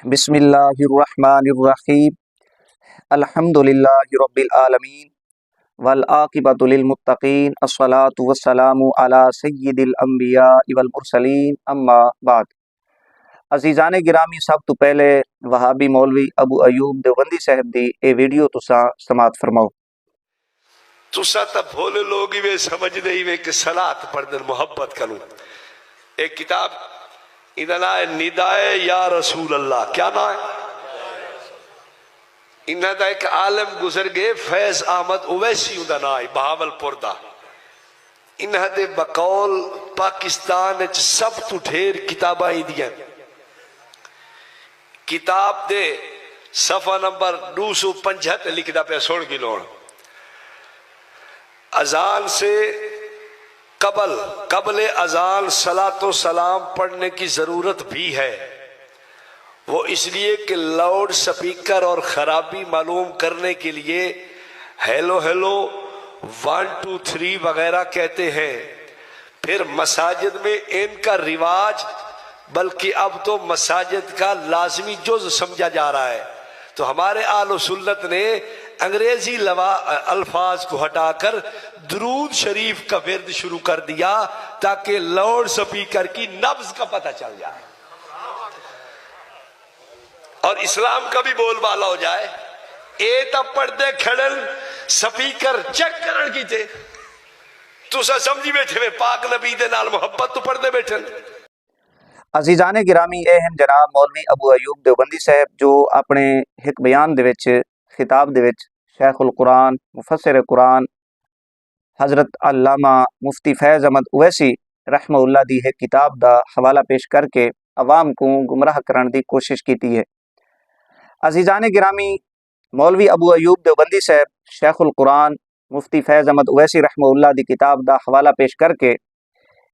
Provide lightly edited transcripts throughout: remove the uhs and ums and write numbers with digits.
بسم اللہ الرحمن الرحیم الحمدللہ رب العالمین والعاقبۃ للمتقین الصلاۃ والسلام علی سید الانبیاء والمرسلین اما بعد۔ عزیزان گرامی، سب تو پہلے وہابی مولوی ابو ایوب دیوبندی صاحب دی اے ویڈیو تساں سماعت فرماؤ۔ تسا تا بھولے لوگ ہی سمجھ دے وے کہ صلاۃ پڑھ دن محبت کروں۔ ایک کتاب انہاں ہے ندائے یا رسول اللہ، کیا نام ہے؟ انہاں دا ایک عالم گزر گئے فیض احمد اویسی انہاں نام ہے، بہاول پور دا۔ انہاں دے بقول پاکستان وچ سب تو ڈھیر کتاباں دیاں۔ کتاب دے صفحہ نمبر 275 لکھدا پیا، سن کے لوڑ۔ اذان سے قبل اذان صلاۃ و سلام پڑھنے کی ضرورت بھی ہے، وہ اس لیے کہ لاؤڈ سپیکر اور خرابی معلوم کرنے کے لیے ہیلو 1 2 3 وغیرہ کہتے ہیں۔ پھر مساجد میں ان کا رواج بلکہ اب تو مساجد کا لازمی جز سمجھا جا رہا ہے، تو ہمارے اہل سنت نے انگریزی الفاظ کو ہٹا کر درود شریف کا ورد شروع کر دیا تاکہ لاؤڈ سپیکر کی نبض کا پتہ چل جائے اور اسلام کا بھی بول بالا ہو جائے۔ اے تا پردے کھڑن سپیکر چیک کرن کی تے تسا سمجھی بیٹھے میں پاک نبی دے نال محبت تو پردے بیٹھن۔ عزیزان گرامی، اے ہیں جناب مولوی ابو ایوب دیوبندی صاحب جو اپنے ایک بیان دے وچ خطاب دے وچ شیخ القرآن مفسر قرآن حضرت علامہ مفتی فیض احمد اویسی رحمہ اللہ دی ایک کتاب دا حوالہ پیش کر کے عوام کو گمراہ کرن دی کوشش کیتی ہے۔ عزیزان گرامی، مولوی ابو ایوب دیوبندی صاحب شیخ القرآن مفتی فیض احمد اویسی رحمہ اللہ دی کتاب دا حوالہ پیش کر کے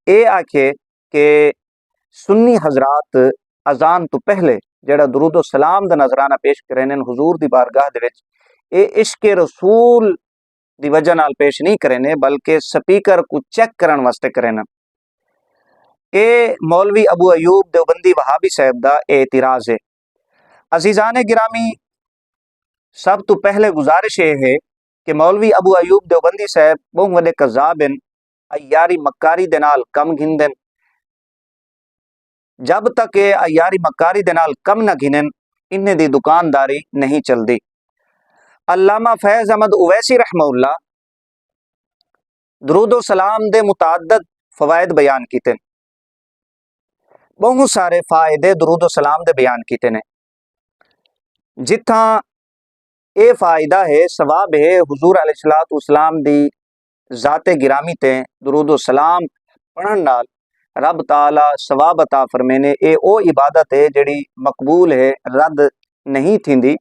اے آکھے کہ سنی حضرات اذان تو پہلے جڑا درود و سلام دا نظرانہ پیش کریں حضور دی بارگاہ دے وچ، اے عشق رسول دی وجہ نال پیش نہیں کریں بلکہ سپیکر کو چیک کرن واسطے کریں۔ اے مولوی ابو ایوب دیوبندی وہابی صاحب دا اعتراض ہے۔ عزیزان گرامی، سب تو پہلے گزارش یہ ہے کہ مولوی ابو ایوب دیوبندی صاحب بہت وڈے کذاب ہیں، عیاری مکاری دے نال کم گھندن۔ جب تک یہ عیاری مکاری دے نال کم نہ گھنن انہیں دی دکانداری نہیں چلدی۔ علامہ فیض احمد اویسی رحمہ اللہ درود و سلام دے متعدد فوائد بیان کیتے ہیں، بہت سارے فائدے درود و سلام دے بیان کیتے ہیں۔ جتھاں اے فائدہ ہے، ثواب ہے، حضور علیہ الصلوۃ والسلام دی ذات گرامی تے درود و سلام پڑھن نال رب تعالی ثواب عطا فرمینے، اے او عبادت ہے جڑی مقبول ہے، رد نہیں تھیندی۔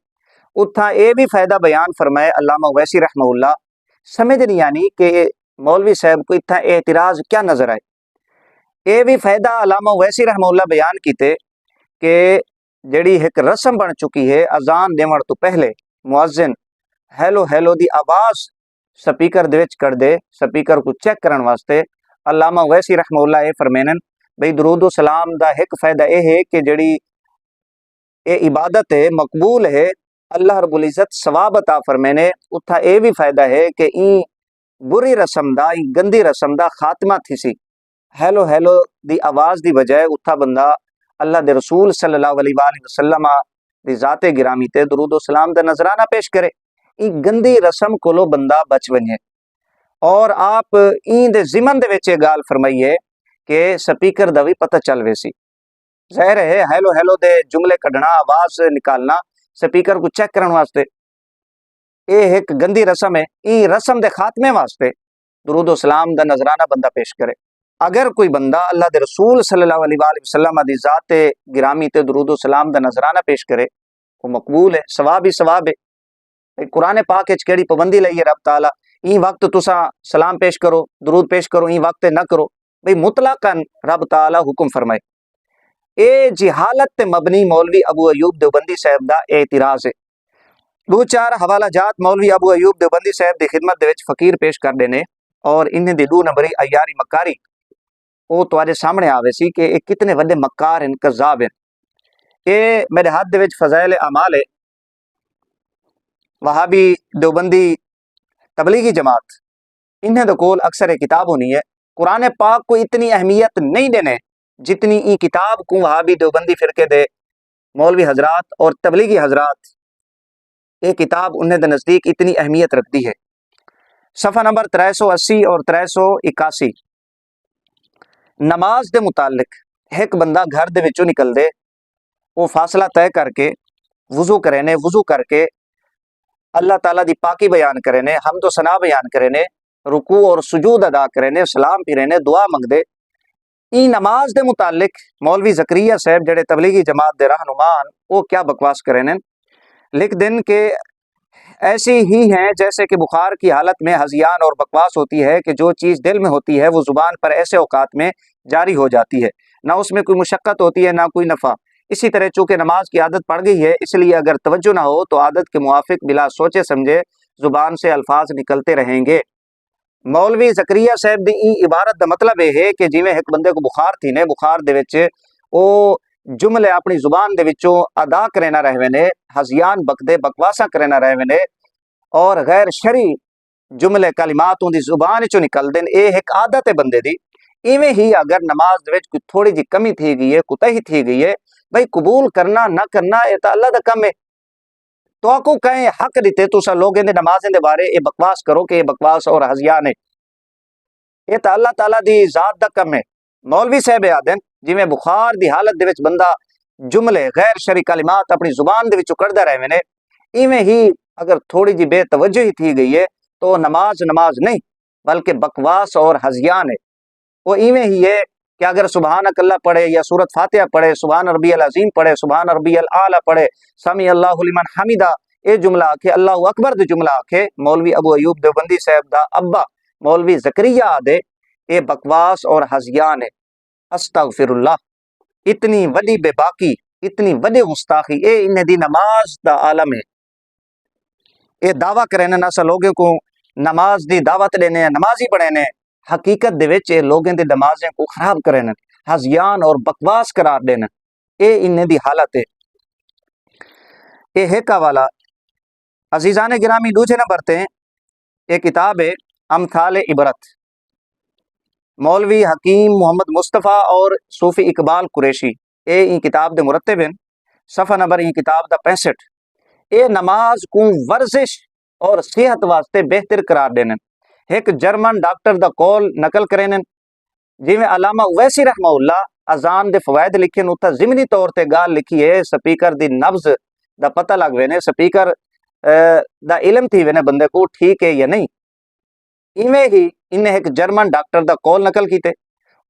اتھا اے بھی فائدہ بیان فرمائے علامہ اویسی رحمہ اللہ، سمجھ نہیں آنی کہ مولوی صاحب کو اتھا اعتراض کیا نظر آئے۔ اے بھی فائدہ علامہ اویسی رحمہ اللہ بیان کیتے کہ جڑی ایک رسم بن چکی ہے اذان دیون تو پہلے مؤذن ہیلو دی آواز سپیکر دے وچ کر دے، سپیکر کو چیک کرن واسطے۔ علامہ اویسی رحمہ اللہ اے فرمینن بھئی درود و سلام دا ایک فائدہ اے ہے کہ جڑی اے عبادت ہے، مقبول ہے، اللہ رب العزت ثواب عطا فرمینے۔ اتھا اے بھی فائدہ ہے کہ این بری رسم دا، این گندی رسم دا خاتمہ تھی سی۔ ہیلو دی آواز دی بجائے اتھا بندہ اللہ دے رسول صلی اللہ علیہ وآلہ وسلم دی ذات گرامی تے درود و سلام دا نظرانہ پیش کرے۔ این گندی رسم کولو بندہ بچ ونجے۔ اور آپ این دے ضمن دے وچ گال فرمائیے کہ سپیکر دا بھی پتہ چل ویسی۔ ظاہر ہے ہیلو دے جملے کڈنا، آواز نکالنا سپیکر کو چیک کرن واسطے، اے ایک گندی رسم ہے۔ این رسم دے خاتمے واسطے درود و سلام دا نظرانہ بندہ پیش کرے۔ اگر کوئی بندہ اللہ دے رسول صلی اللہ علیہ وآلہ وسلم دی ذات گرامی تے درود و سلام دا نظرانہ پیش کرے، وہ مقبول ہے، ثواب ہی ثواب ہے۔ قرآن پاک وچ کیڑی پابندی لئی ہے رب تعالیٰ این وقت تسا سلام پیش کرو، درود پیش کرو، این وقت نہ کرو؟ بھئی مطلقاً رب تعالیٰ حکم فرمائے۔ اے جہالت تے مبنی مولوی ابو ایوب دیوبندی صاحب دا اعتراض ہے۔ دو چار حوالہ جات مولوی ابو ایوب دیوبندی صاحب دی خدمت دے وچ فقیر پیش کر دینے اور انہیں دی 2 نمبری عیاری مکاری وہ تواڈے سامنے آوے سی کہ یہ کتنے وڈے مکار ہیں، کذاب ہیں۔ یہ میرے ہاتھ دے وچ فضائل اعمال ہے وہابی دیوبندی تبلیغی جماعت انہیں دے کول اکثر یہ کتاب ہونی ہے قرآن پاک کو اتنی اہمیت نہیں دینے جتنی ای کتاب کو وہابی دیوبندی فرقے دے مولوی حضرات اور تبلیغی حضرات یہ کتاب انہیں دے نزدیک اتنی اہمیت رکھتی ہے۔ صفحہ نمبر 380 اور 381 نماز دے متعلق ایک بندہ گھر دے وچوں نکل دے وہ فاصلہ طے کر کے وضو کرے نے، وضو کر کے اللہ تعالیٰ دی پاکی بیان کرے نے، حمد و ثنا بیان کرے نے، رکوع اور سجود ادا کرے نے، سلام پھرے نے، دعا منگ دے، ای نماز دے متعلق مولوی زکریا صاحب جڑے تبلیغی جماعت دے رہنمان وہ کیا بکواس کرے نے، لکھ دن کہ ایسی ہی ہیں جیسے کہ بخار کی حالت میں ہذیان اور بکواس ہوتی ہے کہ جو چیز دل میں ہوتی ہے وہ زبان پر ایسے اوقات میں جاری ہو جاتی ہے، نہ اس میں کوئی مشقت ہوتی ہے نہ کوئی نفع۔ اسی طرح چونکہ نماز کی عادت پڑ گئی ہے اس لیے اگر توجہ نہ ہو تو عادت کے موافق بلا سوچے سمجھے زبان سے الفاظ نکلتے رہیں گے۔ مولوی زکریا صاحب دی ای عبارت دا مطلب یہ ہے کہ جویں ایک بندے کو بخار تھی نے، بخار دے وچ او جملے اپنی زبان دے وچوں ادا کرے نہ رہے نے، ہذیان بکدے بکواساں کرے نہ رہے نے اور غیر شرعی جملے کلمات دی زبان وچوں نکل دین، اے ایک عادت ہے بندے دی۔ ایویں ہی اگر نماز دے وچ کوئی تھوڑی جی کمی تھی گئی ہے، کوتاہی تھی گئی ہے، بھائی قبول کرنا نہ کرنا اے تا اللہ دا کم ہے۔ تو آکو کہیں حق دیتے تو سا لوگ اندے نمازیں دے بارے اے بکواس کرو کہ اے بکواس اور ہذیان ہے، اے تا اللہ تعالیٰ دی ذات دا کم ہے۔ مولوی صاحب آدن جی میں بخار دی حالت دے وچ بندہ جملے غیر شرعی کلمات اپنی زبان دے وچوں کردہ رہے نے، ایویں ہی اگر تھوڑی جی بے توجہی تھی گئی ہے تو نماز نہیں بلکہ بکواس اور ہذیان ہے۔ وہ ایویں ہی ہے کہ اگر سبحانک اللہ پڑھے یا سورت فاتحہ پڑھے، سبحان ربی العظیم پڑھے، سبحان ربی الاعلیٰ پڑھے، سمی اللہ لمن حمیدہ اے جملہ آکھے، اللہ اکبر دے جملہ آکھے، مولوی ابو ایوب دیوبندی صاحب دا ابا مولوی زکریا آدے اے بکواس اور ہذیان ہے۔ استغفر اللہ، اتنی وڈی بے باکی، اتنی وڈی گستاخی، اے انہیں دی نماز دا عالم ہے۔ اے دعویٰ کرے نے نہ لوگوں کو نماز دی دعوت دینے نمازی بڑھے نے، حقیقت دے وچ لوگوں دی نمازیں کو خراب کرے نے، ہذیان اور بکواس قرار دینا، اے انہیں دی حالت ہے۔ اے ایک حوالہ عزیزان گرامی دوسرے نمبر تے یہ کتاب ہے امثال عبرت، مولوی حکیم محمد مصطفیٰ اور صوفی اقبال قریشی اے ان کتاب دے مرتب ہیں۔ صفحہ نمبر ان کتاب دا 65 اے نماز کو ورزش اور صحت واسطے بہتر قرار دینے، ایک جرمن ڈاکٹر دا قول نقل کریں جی میں علامہ اویسی رحمہ اللہ اذان دے فوائد لکھے نوتا ضمنی طور تے گال لکھی ہے سپیکر دی نبض دا پتہ لگ وینے، سپیکر دا علم تھی وینے بندے کو ٹھیک ہے یا نہیں۔ ایویں ہی انہیں ایک جرمن ڈاکٹر دا قول نقل کیتے،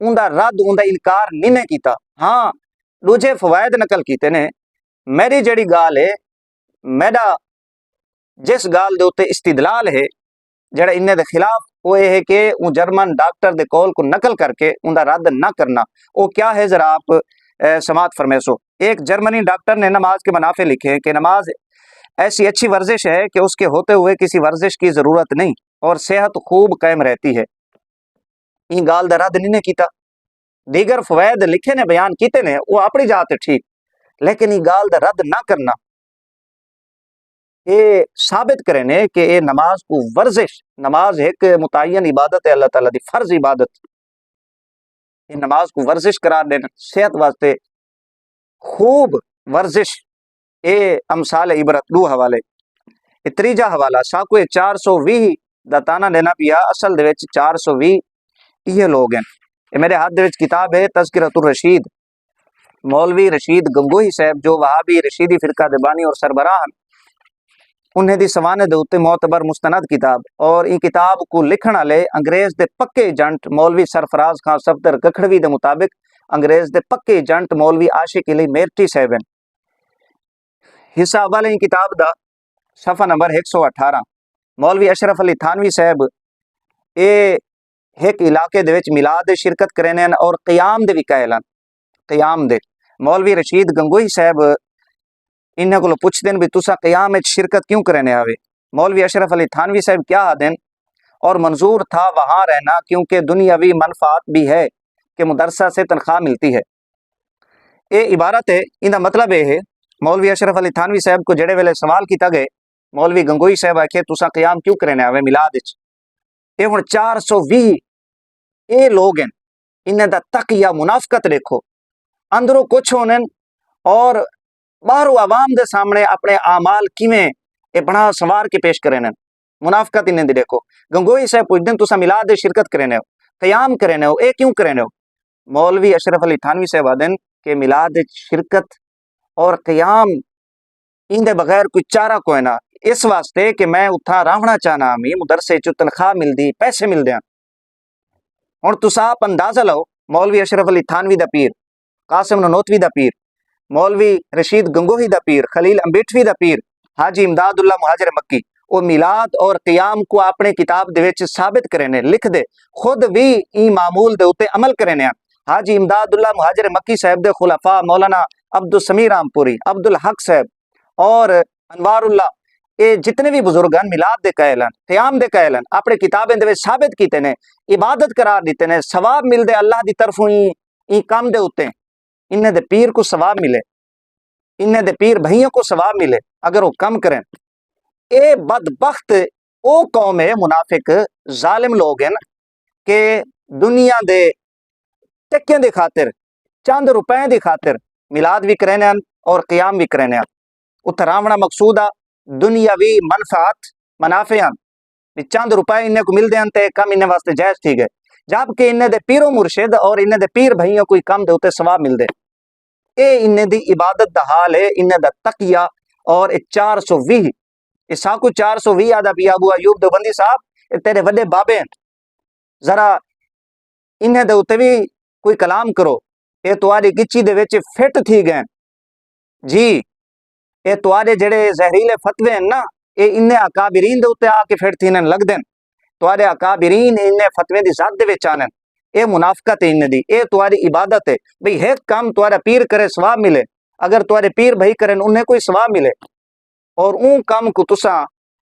ان دا رد ان دا انکار نہیں کیتا، ہاں دوجے فوائد نقل کیتے نے۔ میری جڑی گال ہے، میرا جس گال دے اوتے استدلال ہے جڑا انہیں دے خلاف وہ یہ ہے کہ ان جرمن ڈاکٹر دے قول کو نقل کر کے ان دا رد نہ کرنا، وہ کیا ہے ذرا آپ سماعت فرمیسو۔ ایک جرمنی ڈاکٹر نے نماز کے منافع لکھے ہیں کہ نماز ایسی اچھی ورزش ہے کہ اس کے ہوتے ہوئے کسی ورزش کی ضرورت نہیں اور صحت خوب قائم رہتی ہے۔ این گال دا رد نہیں کیتا، دیگر فوائد لکھے نے بیان کیتے نے وہ اپنی جات ٹھیک، لیکن این گال دا رد نہ کرنا یہ ثابت کرے نے کہ یہ نماز کو ورزش، نماز ایک متعین عبادت ہے اللہ تعالیٰ دی فرض عبادت، یہ نماز کو ورزش قرار دینا صحت واسطے خوب ورزش، اے امثال عبرت دو حوالے۔ تریجا حوالہ ساکوے 420 دا تانا لینا پیا، اصل دے وچ 420 یہ لوگ ہیں۔ یہ میرے ہاتھ دے وچ کتاب ہے تذکرۃ الرشید، مولوی رشید گنگوہی صاحب جو وہابی رشیدی فرقہ دے بانی اور سربراہ انہیں دی سوانے دے اوتے معتبر مستند کتاب، اور این کتاب کو لکھن والے انگریز دے پکے ایجنٹ مولوی سرفراز خان صفدر گکھڑوی دے مطابق انگریز دے پکے ایجنٹ مولوی عاشق علی میرٹی صاحب ہیں۔ حصہ اول این کتاب دا صفحہ نمبر 118 مولوی اشرف علی تھانوی صاحب اے ایک علاقے دے وچ میلاد شرکت کرنے اور قیام دے بھی قائلان، قیام دے مولوی رشید گنگوہی صاحب انہیں کو پوچھ دیں بھی تسا قیام میں شرکت کیوں کرنے آوے؟ مولوی اشرف علی تھانوی صاحب کیا دیں اور منظور تھا وہاں رہنا کیونکہ دنیاوی منفعت بھی ہے کہ مدرسہ سے تنخواہ ملتی ہے۔ یہ عبارت ہے، ان مطلب یہ ہے مولوی اشرف علی تھانوی صاحب کو جڑے ویلے سوال کیتا گئے، مولوی گنگوئی صاحب آکھے تساں قیام کیوں کرنے آوے میلاد وچ؟ یہ ہن 420 یہ لوگ ہیں، انہیں دا تقیہ منافقت دیکھو، اندروں کچھ ہونے اور باہروں عوام دے سامنے اپنے اعمال کیویں اے بنا سوار کے پیش کرنے، منافقت انہیں دی دیکھو۔ گنگوئی صاحب پوچھتے ہیں تساں میلاد دے شرکت کرنے ہو، قیام کرنے ہو، اے کیوں کرنے ہو؟ مولوی اشرف علی تھانوی صاحب آدن کہ میلاد شرکت اور قیام ان دے بغیر کوئی چارہ کوئی نہ، اس واسطے کہ میں اتھا راہنا چاہنا ہمی مدرسے چو تنخواہ ملدی، پیسے مل دیاں۔ ہن تساں آپ اندازہ لو، مولوی اشرف علی تھانوی دا پیر، قاسم ننوتوی دا پیر، مولوی رشید گنگوہی دا پیر، خلیل امبیٹوی دا پیر، حاجی امداد اللہ مہاجر مکی، وہ میلاد اور قیام کو اپنے کتاب دے وچ ثابت کرنے، لکھ دے، خود بھی ای معمول دے اتے عمل کرنے۔ حاجی امداد اللہ مہاجر مکی صاحب دے خلفاء مولانا عبدالسمیع رامپوری، عبدالحق صاحب اور انوار اللہ، یہ جتنے بھی بزرگان میلاد دے قائل ہیں، قیام دے قائل ہیں، اپنے کتابیں دے وچ ثابت کیتے نے، عبادت قرار دیتے نے، ثواب مل دے اللہ دی طرفوں ای کام دے اتے، انہیں دے پیر کو ثواب ملے، انہیں دے پیر بھائیوں کو ثواب ملے اگر وہ کم کریں۔ اے بدبخت او قوم ہے، منافق ظالم لوگ ہیں کہ دنیا دے ٹکیاں دی خاطر، چند روپے دی خاطر میلاد بھی کرنے ہیں اور قیام بھی کرنے ہیں۔ اتراونا مقصود آ دنیاوی منفعت منافع ہیں، چند روپے انہیں کو مل دیں تے کم انہیں واسطے جائز ٹھیک ہے، جبکہ انہیں دے پیرو مرشد اور انہیں دے پیر بھائیوں کوئی کم دے ہوتے ثواب مل دے۔ اے انہیں دی عبادت دا حال ہے، انہیں دا تقیہ، اور 420 اساکو 420 آدھا پیا ابو ایوب دیوبندی صاحب، اے تیرے وڈے بابے ہیں، ذرا انہیں دے ہوتے بھی کوئی کلام کرو، اے تواری گچی دے ویچے فٹ تھی گئے جی، اے توارے جڑے زہریلے فتوے ہیں نا، اے انہیں اکابرین دے ہوتے آ کے فٹ تھی لگ دیں، توارے اکابرین انہیں فتوے دی ذات دے ویچ آنن، اے منافقت ہے انہیں دی، اے تواری عبادت ہے، بھئی ایک کام توارا پیر کرے ثواب ملے، اگر توارے پیر بھائی کریں انہیں کوئی ثواب ملے، اور اون کام کو تساں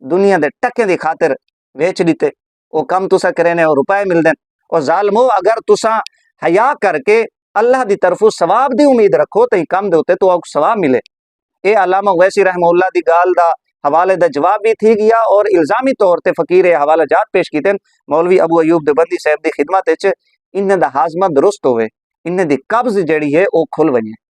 دنیا دے ٹکے دی خاطر ویچ دیتے، وہ کام تساں کرنے اور روپے مل دیں۔ اور ظالمو اگر تساں حیا کر کے اللہ دی طرفو ثواب دی امید رکھو تو کام دے ہوتے تو آپ کو ثواب ملے۔ اے علامہ اویسی رحمہ اللہ دی گال دا حوالے دا جواب بھی تھی گیا، اور الزامی طور تے فقیر حوالہ جات پیش کیتے مولوی ابو ایوب دیوبندی صاحب دی خدمت وچ، انہیں دا ہاضمہ درست ہوئے، انہیں دی قبض جڑی ہے او کھل وجے۔